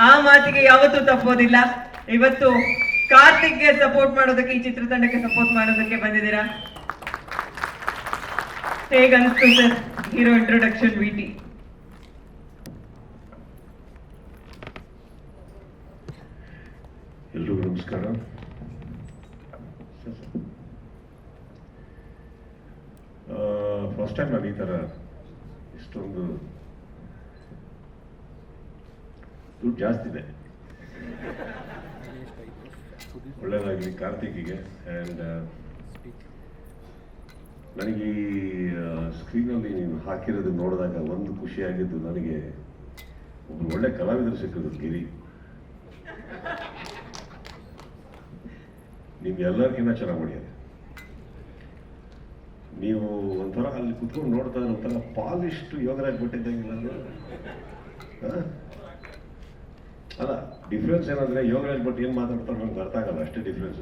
ಆ ಮಾತಿಗೆ ಯಾವತ್ತೂ ತಪ್ಪೋದಿಲ್ಲ. ಇವತ್ತು ಕಾರ್ತಿಕ್ಗೆ ಸಪೋರ್ಟ್ ಮಾಡೋದಕ್ಕೆ, ಈ ಚಿತ್ರತಂಡಕ್ಕೆ ಸಪೋರ್ಟ್ ಮಾಡೋದಕ್ಕೆ ಬಂದಿದ್ದೀರಾ. ಹೇಗನ್ನಿಸ್ತು ಸರ್ ಹೀರೋ ಇಂಟ್ರೊಡಕ್ಷನ್ ವಿಟಿ? ಎಲ್ರಿಗೂ ನಮಸ್ಕಾರ. ಫಸ್ಟ್ ಟೈಮ್ ನಾನು ಈ ಥರ ಇಷ್ಟೊಂದು ದುಡ್ಡು ಜಾಸ್ತಿ ಇದೆ. ಒಳ್ಳೆಯದಾಗಲಿ ಕಾರ್ತಿಕ್ಗೆ. ಆ್ಯಂಡ್ ನನಗೆ ಈ ಸ್ಕ್ರೀನಲ್ಲಿ ನೀನು ಹಾಕಿರೋದು ನೋಡಿದಾಗ ಒಂದು ಖುಷಿಯಾಗಿದ್ದು, ನನಗೆ ಒಬ್ಬರು ಒಳ್ಳೆ ಕಲಾವಿದರು ಸಿಕ್ಕಿದ್ರು, ಗಿರಿ. ನಿಮ್ಗೆ ಎಲ್ಲರಿಗಿನ್ನ ಚೆನ್ನಾಗಿ ಮಾಡಿದ್ದಾರೆ. ನೀವು ಒಂಥರ ಅಲ್ಲಿ ಕುತ್ಕೊಂಡು ನೋಡ್ತಾ ಒಂಥರ ಪಾಲಿಷ್ಟು ಯೋಗರಾಜ್ ಬಿಟ್ಟಿದ್ದಂಗಿಲ್ಲ ಅಲ್ಲ. ಡಿಫ್ರೆನ್ಸ್ ಏನಂದ್ರೆ ಯೋಗರಾಜ್ ಭಟ್ ಏನು ಮಾತಾಡ್ತಾರೆ ನಮ್ಗೆ ಅರ್ಥ ಆಗಲ್ಲ, ಅಷ್ಟೇ ಡಿಫ್ರೆನ್ಸ್.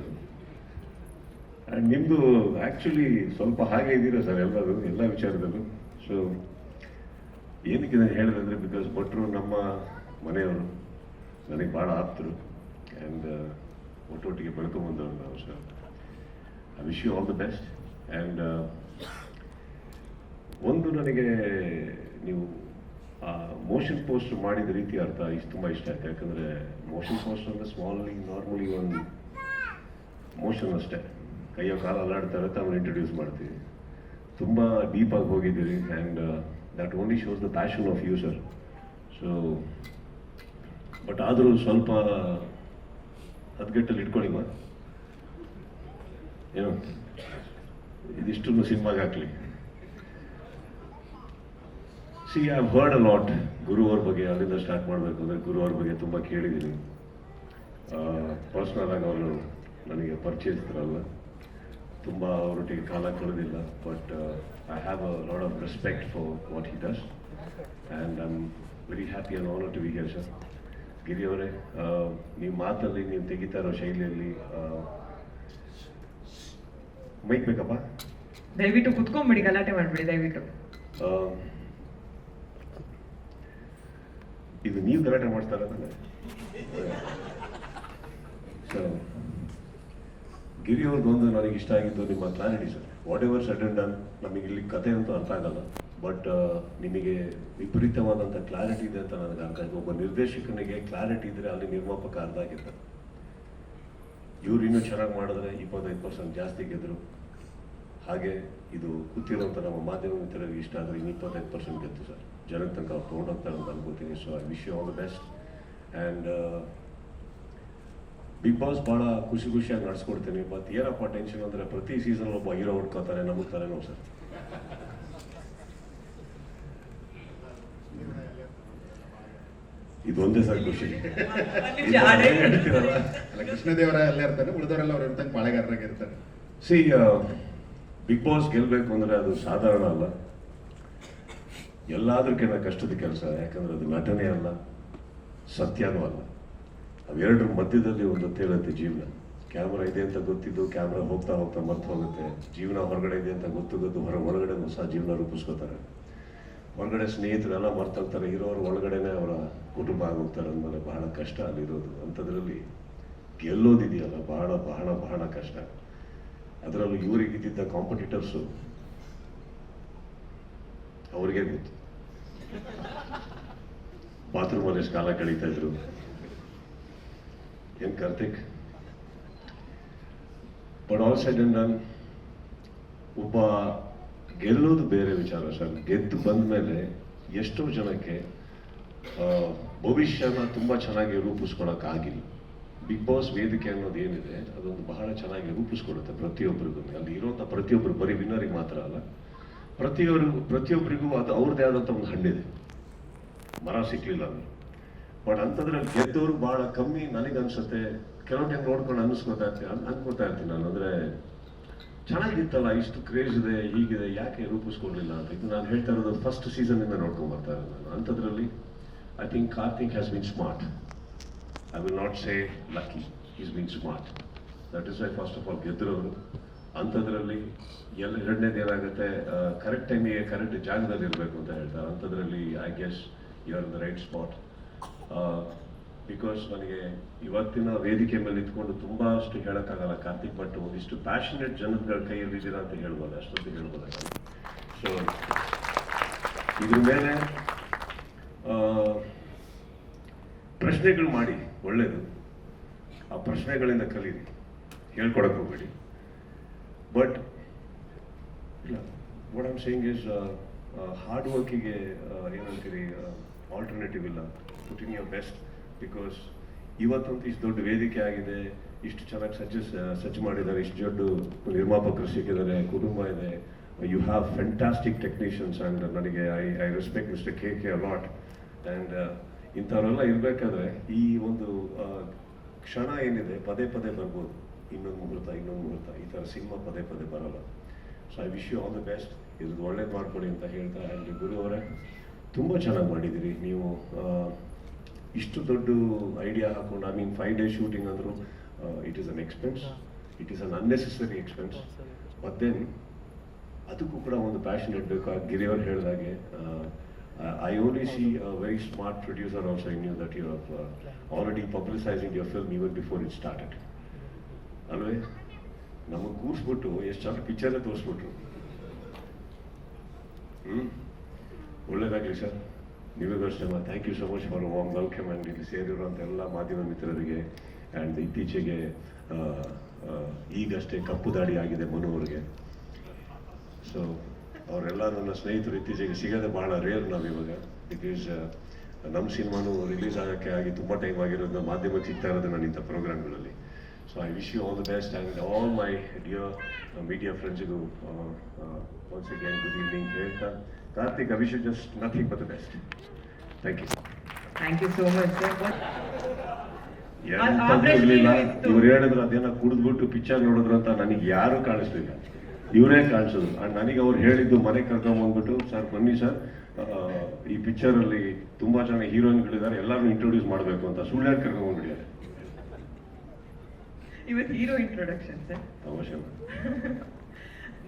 ಆ್ಯಂಡ್ ನಿಮ್ಮದು ಆ್ಯಕ್ಚುಲಿ ಸ್ವಲ್ಪ ಹಾಗೆ ಇದ್ದೀರಾ ಸರ್ ಎಲ್ಲರೂ, ಎಲ್ಲ ವಿಚಾರದಲ್ಲೂ. ಸೊ ಏನಕ್ಕೆ ನಾನು ಹೇಳಿದೆ ಅಂದರೆ, ಬಿಕಾಸ್ ಭಟ್ರು ನಮ್ಮ ಮನೆಯವರು, ನನಗೆ ಭಾಳ ಆಪ್ತರು. ಆ್ಯಂಡ್ ಒಟ್ಟೊಟ್ಟಿಗೆ ಬೆಳ್ಕೊಂಬಂದವರು ನಾವು. Sir I wish you all the best. And ಒಂದು ನನಗೆ ನೀವು ಮೋಷನ್ ಪೋಸ್ಟ್ ಮಾಡಿದ ರೀತಿ ಅರ್ಥ ತುಂಬ ಇಷ್ಟ ಆಯ್ತು. ಯಾಕಂದರೆ ಮೋಷನ್ ಪೋಸ್ಟ್ ಅಂದರೆ ಸ್ಮಾಲಿ ನಾರ್ಮಲಿ ಒಂದು ಮೋಷನ್ ಅಷ್ಟೇ, ಕೈಯೋ ಕಾಲು ಅಲ್ಲಾಡ್ತಾರೆ ತಾವು ಇಂಟ್ರೊಡ್ಯೂಸ್ ಮಾಡ್ತೀವಿ. ತುಂಬ ಡೀಪಾಗಿ ಹೋಗಿದ್ದೀರಿ. And that only shows the passion of you sir. So but ಆದರೂ ಸ್ವಲ್ಪ ಹದ್ಗೆಟ್ಟಲ್ಲಿ ಇಟ್ಕೊಳ್ಳಿ ಏನು, ಇದಿಷ್ಟು ಸಿನಿಮಾಗೆ ಹಾಕ್ಲಿ. See I have heard a lot Guru ಅವ್ರ ಬಗ್ಗೆ. ಅಲ್ಲಿಂದ ಸ್ಟಾರ್ಟ್ ಮಾಡಬೇಕು ಅಂದರೆ ಗುರು ಅವ್ರ ಬಗ್ಗೆ ತುಂಬ ಕೇಳಿದ್ದೀನಿ. ಪರ್ಸ್ನಲ್ ಆಗಿ ಅವರು ನನಗೆ ಪರಿಚಯಿಸ್ತಾರಲ್ಲ, ತುಂಬ ಅವರೊಟ್ಟಿಗೆ ಕಾಲ ಕಳೆದಿಲ್ಲ. But I have a lot of respect for what he does. And I am very happy and honour to be here sir. ಗಿರಿ ಅವರೇ, ನೀವು ಮಾತಲ್ಲಿ ನೀವು ತೆಗಿತಾ ಇರೋ ಶೈಲಿಯಲ್ಲಿ ಮೈಕ್ ಬೇಕಪ್ಪ, ದಯವಿಟ್ಟು ಕುತ್ಕೊಂಡ್ಬಿಡಿ, ಗಲಾಟೆ ಮಾಡ್ಬಿಡಿ ದಯವಿಟ್ಟು. ಇದು ನೀವು ಗಲಾಟೆ ಮಾಡ್ತಾರ ತಾನೆ. ಸೊ ಗಿರಿ ಅವ್ರದ್ದು ಒಂದು ನನಗೆ ಇಷ್ಟ ಆಗಿದ್ದು ನಿಮ್ಮ clarity sir. What ever said and done, ನಮಗೆ ಇಲ್ಲಿ ಕತೆ ಅಂತೂ ಅರ್ಥ ಆಗಲ್ಲ, ಬಟ್ ನಿಮಗೆ ವಿಪರೀತವಾದಂಥ ಕ್ಲಾರಿಟಿ ಇದೆ ಅಂತ ನನಗೆ ಅರ್ಥ ಆಯ್ತು. ಒಬ್ಬ ನಿರ್ದೇಶಕನಿಗೆ ಕ್ಲಾರಿಟಿ ಇದ್ರೆ ಅಲ್ಲಿ ನಿರ್ಮಾಪಕ ಅರ್ಧ ಆಗಿರ್ತಾರೆ. ಇವ್ರು ಇನ್ನೂ ಚೆನ್ನಾಗಿ ಮಾಡಿದ್ರೆ 25% ಜಾಸ್ತಿ ಗೆದ್ರು. ಹಾಗೆ ಇದು ಕೂತಿರೋಂಥ ನಮ್ಮ ಮಾಧ್ಯಮ ಮಿತ್ರರಿಗೆ ಇಷ್ಟ ಆದರೆ ಇನ್ನು 25% ಗೆದ್ದು ಸರ್, ಜನಕ್ಕೆ ತನಕ ಅವ್ರು ತೊಗೊಂಡೋಗ್ತಾರೆ ಅಂತ ಅನ್ಕೋತೀನಿ. So I wish you all the best. And big boss ಭಾಳ ಖುಷಿಯಾಗಿ ನಡೆಸ್ಕೊಡ್ತೀನಿ. ಮತ್ತು ಏನಪ್ಪ ಟೆನ್ಷನ್ ಅಂದರೆ, ಪ್ರತಿ ಸೀಸನ್ ಒಬ್ಬ ಹೀರೋ ಹುಡ್ಕೋತಾರೆ, ನಮಗೆ ತಲೆನೋವು ಸರ್. ಇದೊಂದೇ ಸರ್ ಖುಷಿ. ಹೇಳ್ತೀರಲ್ಲ, ಕೃಷ್ಣದೇವರ ಎಲ್ಲ ಇರ್ತಾರೆ, ಉಳಿದವರೆಲ್ಲ ಅವ್ರು ಇರ್ತಾರೆ, ಪಾಳೆಗಾರರಾಗಿರ್ತಾರೆ. ಸಿ ಬಿಗ್ ಬಾಸ್ ಗೆಲ್ಲಬೇಕು ಅಂದರೆ ಅದು ಸಾಧಾರಣ ಅಲ್ಲ, ಎಲ್ಲದಕ್ಕಿಂತ ಕಷ್ಟದ ಕೆಲಸ. ಯಾಕಂದರೆ ಅದು ನಟನೆ ಅಲ್ಲ, ಸತ್ಯನೂ ಅಲ್ಲ. ಅವೆರಡರ ಮಧ್ಯದಲ್ಲಿ ಒಂದು ತೇಲತ್ತೆ ಜೀವನ. ಕ್ಯಾಮ್ರಾ ಇದೆ ಅಂತ ಗೊತ್ತಿದ್ದು ಕ್ಯಾಮ್ರಾ ಹೋಗ್ತಾ ಹೋಗ್ತಾ ಮರ್ತು ಹೋಗುತ್ತೆ. ಜೀವನ ಹೊರಗಡೆ ಇದೆ ಅಂತ ಗೊತ್ತು ಒಳಗಡೆ ಹೊಸ ಜೀವನ ರೂಪಿಸ್ಕೋತಾರೆ. ಹೊರಗಡೆ ಸ್ನೇಹಿತರೆಲ್ಲ ಮರ್ತೋಗ್ತಾರೆ, ಇರೋರು ಒಳಗಡೆನೆ ಅವರ ಕುಟುಂಬ ಆಗೋಗ್ತಾರೆ ಅಂದಮೇಲೆ ಬಹಳ ಕಷ್ಟ ಅಲ್ಲಿರೋದು. ಅಂಥದ್ರಲ್ಲಿ ಗೆಲ್ಲೋದಿದೆಯಲ್ಲ ಬಹಳ ಬಹಳ ಬಹಳ ಕಷ್ಟ. ಅದರಲ್ಲೂ ಇವರಿಗಿದ್ದ ಕಾಂಪಿಟೇಟರ್ಸು ಅವ್ರಿಗೆ ಗೊತ್ತು, ಬಾತ್ರೂಮಲ್ಲಿ ಎಷ್ಟು ಕಾಲ ಕಳೀತಾ ಇದ್ರು. ಏನ್ Karthik, but all side and done ಒಬ್ಬ ಗೆಲ್ಲೋದು ಬೇರೆ ವಿಚಾರ ಸರ್. ಗೆದ್ದು ಬಂದ ಮೇಲೆ ಎಷ್ಟೋ ಜನಕ್ಕೆ ಭವಿಷ್ಯನ ತುಂಬ ಚೆನ್ನಾಗಿ ರೂಪಿಸ್ಕೊಳಕ್ಕಾಗಿಲ್ಲ. ಬಿಗ್ ಬಾಸ್ ವೇದಿಕೆ ಅನ್ನೋದು ಏನಿದೆ ಅದೊಂದು ಬಹಳ ಚೆನ್ನಾಗಿ ರೂಪಿಸ್ಕೊಡುತ್ತೆ ಪ್ರತಿಯೊಬ್ಬರಿಗೂ. ಅಲ್ಲಿ ಇರುವಂಥ ಪ್ರತಿಯೊಬ್ಬರು, ಬರೀ ವಿನ್ನರಿಗೆ ಮಾತ್ರ ಅಲ್ಲ, ಪ್ರತಿಯೊಬ್ಬರಿಗೂ ಅದು ಅವ್ರದ್ದೇ ಆದಂಥ ಒಂದು ಹಣ್ಣಿದೆ. ಮರ ಸಿಕ್ಲಿಲ್ಲ ಅಂದ್ರೆ. ಬಟ್ ಅಂಥದ್ರಲ್ಲಿ ಗೆದ್ದವರು ಬಹಳ ಕಮ್ಮಿ ನನಗನ್ಸುತ್ತೆ. ಕೆಲವು ಟೈಮ್ ನೋಡ್ಕೊಂಡು ಅನ್ಕೋತಾ ಇರ್ತೀನಿ ನಾನು, ಅಂದರೆ ಚೆನ್ನಾಗಿತ್ತಲ್ಲ, ಇಷ್ಟು ಕ್ರೇಜ್ ಇದೆ, ಹೀಗಿದೆ, ಯಾಕೆ ರೂಪಿಸ್ಕೊಡ್ಲಿಲ್ಲ ಅಂತ. ಇದು ನಾನು ಹೇಳ್ತಾ ಇರೋದು ಫಸ್ಟ್ ಸೀಸನ್ನಿಂದ ನೋಡ್ಕೊಂಡು ಬರ್ತಾ ಇರೋದು ನಾನು. ಅಂಥದ್ರಲ್ಲಿ I think Karthik has been smart. I will not say lucky, is been smart. That is why first of all ಗೆದ್ದಿರೋರು. ಅಂಥದ್ರಲ್ಲಿ ಎರಡನೇದು ಏನಾಗುತ್ತೆ, ಕರೆಕ್ಟ್ ಟೈಮಿಗೆ ಕರೆಕ್ಟ್ ಜಾಗದಲ್ಲಿ ಇರಬೇಕು ಅಂತ ಹೇಳ್ತಾರೆ. ಅಂಥದ್ರಲ್ಲಿ I guess you are in the right spot. Because ನನಗೆ ಇವತ್ತಿನ ವೇದಿಕೆ ಮೇಲೆ ಇದ್ಕೊಂಡು ತುಂಬ ಅಷ್ಟು ಹೇಳೋಕ್ಕಾಗಲ್ಲ ಕಾರ್ತಿಕ್ ಭಟ್ ಒಂದಿಷ್ಟು ಪ್ಯಾಷನೇಟ್ ಜನಗಳ ಕೈಯಲ್ಲಿದ್ದೀರಾ ಅಂತ ಹೇಳ್ಬೋದು, ಅಷ್ಟೊಂದು ಹೇಳ್ಬೋದಾಗಲ್ಲ. ಸೊ ಇದ್ರ ಮೇಲೆ ಪ್ರಶ್ನೆಗಳು ಮಾಡಿ, ಒಳ್ಳೇದು. ಆ ಪ್ರಶ್ನೆಗಳಿಂದ ಕಲೀರಿ, ಹೇಳ್ಕೊಡಕ್ಕೆ ಹೋಗ್ಬೇಡಿ. ಬಟ್ ಇಲ್ಲ, what I'm saying is hard ವರ್ಕಿಗೆ ಏನಂತೀರಿ ಆಲ್ಟರ್ನೇಟಿವ್ ಇಲ್ಲ. Put in your best. Because ಇವತ್ತಂತೂ ಇಷ್ಟು ದೊಡ್ಡ ವೇದಿಕೆ ಆಗಿದೆ, ಇಷ್ಟು ಚೆನ್ನಾಗಿ ಸಜ್ಜು ಮಾಡಿದ್ದಾರೆ, ಇಷ್ಟು ದೊಡ್ಡ ನಿರ್ಮಾಪಕರು ಸಿಕ್ಕಿದ್ದಾರೆ, ಕುಟುಂಬ ಇದೆ. You have fantastic technicians and ನನಗೆ I respect mister K lot. And ಇಂಥವರೆಲ್ಲ ಇರಬೇಕಾದ್ರೆ ಈ ಒಂದು ಕ್ಷಣ ಏನಿದೆ ಪದೇ ಪದೇ ಬರ್ಬೋದು. ಇನ್ನೊಂದು ಮುಹೂರ್ತ ಈ ಥರ ಸಿನಿಮಾ ಪದೇ ಪದೇ ಬರಲ್ಲ. So I wish you all the best. ಇದು ಒಳ್ಳೇದು ಮಾಡ್ಕೊಡಿ ಅಂತ ಹೇಳ್ತಾ. ಆ್ಯಂಡ್ ಗುರು ಅವರೇ, ತುಂಬ ಚೆನ್ನಾಗಿ ಮಾಡಿದ್ದೀರಿ ನೀವು. ಇಷ್ಟು ದೊಡ್ಡ ಐಡಿಯಾ ಹಾಕೊಂಡು, ಐ ಮೀನ್ 5 days ಶೂಟಿಂಗ್ ಅಂದರು, it is an expense, it is an unnecessary expense. But then ಅದಕ್ಕೂ ಕೂಡ ಒಂದು ಪ್ಯಾಷನ್ ಇರಬೇಕು. ಗಿರಿಯವ್ರು ಹೇಳಿದಾಗೆ I only see a very smart producer also in you, that you have already publicizing your film even before it started. ಅಲ್ವೇ? ನಮಗೆ ಕೂರಿಸ್ಬಿಟ್ಟು ಎಷ್ಟು ಚೆನ್ನಾಗಿ ಪಿಕ್ಚರೇ ತೋರಿಸ್ಬಿಟ್ರು. ಒಳ್ಳೇದಾಗಲಿ ಸರ್. ನಿಮಗೂ ಅಷ್ಟೇ. Thank you so much for warm welcome. And ಇಲ್ಲಿ ಸೇರಿರುವಂಥ ಎಲ್ಲ ಮಾಧ್ಯಮ ಮಿತ್ರರಿಗೆ, ಆ್ಯಂಡ್ ಇತ್ತೀಚೆಗೆ ಈಗಷ್ಟೇ ಕಪ್ಪು ದಾಡಿ ಆಗಿದೆ ಮನು ಅವ್ರಿಗೆ. ಸೊ ಅವರೆಲ್ಲ ನನ್ನ ಸ್ನೇಹಿತರು ಇತ್ತೀಚೆಗೆ ಸಿಗೋದೇ ಭಾಳ ರೇರ್ ನಾವಿವಾಗ. ಬಿಕಾಸ್ ನಮ್ಮ ಸಿನಿಮಾನು ರಿಲೀಸ್ ಆಗೋಕ್ಕೆ ಆಗಿ ತುಂಬ ಟೈಮ್ ಆಗಿರೋದನ್ನ ಮಾಧ್ಯಮಕ್ಕೆ ಸಿಗ್ತಾ ಇರೋದು ನಾನು ಇಂಥ ಪ್ರೋಗ್ರಾಮ್ಗಳಲ್ಲಿ. So I wish you all the best and all my dear media ಫ್ರೆಂಡ್ಸಿಗೂ ಒನ್ಸ್ ಅಗೇನ್ ಗುಡ್ ಈವ್ನಿಂಗ್ ಹೇಳ್ತಾ, Karthik, I wish you just nothing but the best. Thank you. Thank you so much sir. ಇರಲಿಲ್ಲ. ಇವ್ರು ಹೇಳಿದ್ರು ಅದೇನೋ ಕುಡಿದ್ಬಿಟ್ಟು picture ನೋಡಿದ್ರು ಅಂತ. ನನಗೆ ಯಾರು ಕಾಣಿಸ್ಲಿಲ್ಲ, ಇವರೇ ಕಾಣಿಸೋದು. ಅಂಡ್ ನನಗೆ ಅವ್ರು ಹೇಳಿದ್ದು ಮನೆಗೆ ಕರ್ಕೊಂಡ್ಬಂದ್ಬಿಟ್ಟು, ಸರ್ ಬನ್ನಿ ಸರ್, ಈ ಪಿಕ್ಚರಲ್ಲಿ ತುಂಬಾ ಜನ ಹೀರೋಯಿನ್ಗಳಿದ್ದಾರೆ, ಎಲ್ಲರೂ ಇಂಟ್ರೊಡ್ಯೂಸ್ ಮಾಡಬೇಕು ಅಂತ ಸುಳ್ಳು ಕರ್ಕೊಂಡ್ಬಿಟ್ಟಿದ್ದಾರೆ. ಇವತ್ತು ಹೀರೋ ಇಂಟ್ರೊಡಕ್ಷನ್ ಸರ್. ಅವಶ್ಯ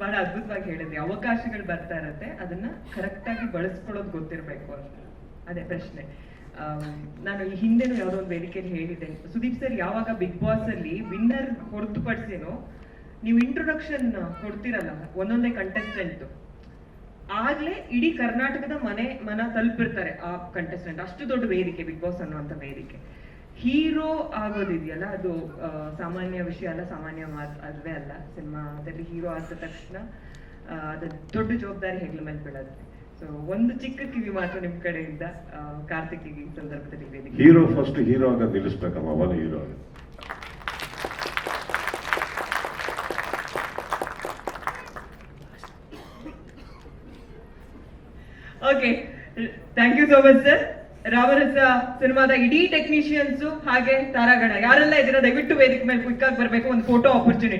ಬಹಳ ಅದ್ಭುತವಾಗಿ ಹೇಳಿದ್ರಿ. ಅವಕಾಶಗಳು ಬರ್ತಾ ಇರತ್ತೆ, ಅದನ್ನ ಕರೆಕ್ಟ್ ಆಗಿ ಬಳಸ್ಕೊಳ್ಳೋದು ಗೊತ್ತಿರಬೇಕು ಅಂತ. ಅದೇ ಪ್ರಶ್ನೆ. ನಾನು ಈ ಹಿಂದೆನೂ ಯಾವುದೋ ಒಂದು ವೇದಿಕೆಯಲ್ಲಿ ಹೇಳಿದ್ದೆ, ಸುದೀಪ್ ಸರ್ ಯಾವಾಗ ಬಿಗ್ ಬಾಸ್ ಅಲ್ಲಿ ವಿನ್ನರ್ ಹೊರತುಪಡಿಸೇನೋ ನೀವು ಇಂಟ್ರೊಡಕ್ಷನ್ ಕೊಡ್ತಿರಲ್ಲ ಒಂದೊಂದೇ ಕಂಟೆಸ್ಟೆಂಟ್, ಆಗ್ಲೇ ಇಡೀ ಕರ್ನಾಟಕದ ಮನ ತಲುಪಿರ್ತಾರೆ ಆ ಕಂಟೆಸ್ಟೆಂಟ್. ಅಷ್ಟು ದೊಡ್ಡ ವೇದಿಕೆ ಬಿಗ್ ಬಾಸ್ ಅನ್ನುವಂಥ ವೇದಿಕೆ. ಹೀರೋ ಆಗೋದಿದೆಯಲ್ಲ, ಅದು ಸಾಮಾನ್ಯ ವಿಷಯ ಅಲ್ಲ, ಸಾಮಾನ್ಯ ಮಾತು ಅಲ್ವೇ ಅಲ್ಲ. ಸಿನಿಮಾದಲ್ಲಿ ಹೀರೋ ಆದ ತಕ್ಷಣ ಅದು ದೊಡ್ಡ ಜವಾಬ್ದಾರಿ ಹೆಗ್ಲ ಮೇಲೆ ಬೀಳುತ್ತೆ. ಸೊ ಒಂದು ಚಿಕ್ಕ ಕಿವಿ ಮಾತು ನಿಮ್ ಕಡೆಯಿಂದ ಕಾರ್ತಿಕ್ಗೆ ಈ ಸಂದರ್ಭದಲ್ಲಿ ವೇದಿಕೆ. ಹೀರೋ ಫಸ್ಟ್ ಹೀರೋ ಆಗೋದು ನಿಲ್ಲಿಸ್ಬೇಕಮ್ಮ, ಅವನು ಹೀರೋ ಆಗೋದು. Okay, thank you so much sir. Ramarasa ಸಿನಿಮಾದ ಇಡೀ ಟೆಕ್ನಿಷಿಯನ್ಸ್ ಹಾಗೆ ತಾರಾಗಣ ಯಾರೆಲ್ಲ ಇದ್ದೀರಾ ದಯವಿಟ್ಟು ವೇದಿಕೆ ಮೇಲೆ ಕ್ವಿಕ್ ಆಗಿ ಬರಬೇಕು. ಒಂದು ಫೋಟೋ ಆಪರ್ಚುನಿಟಿ.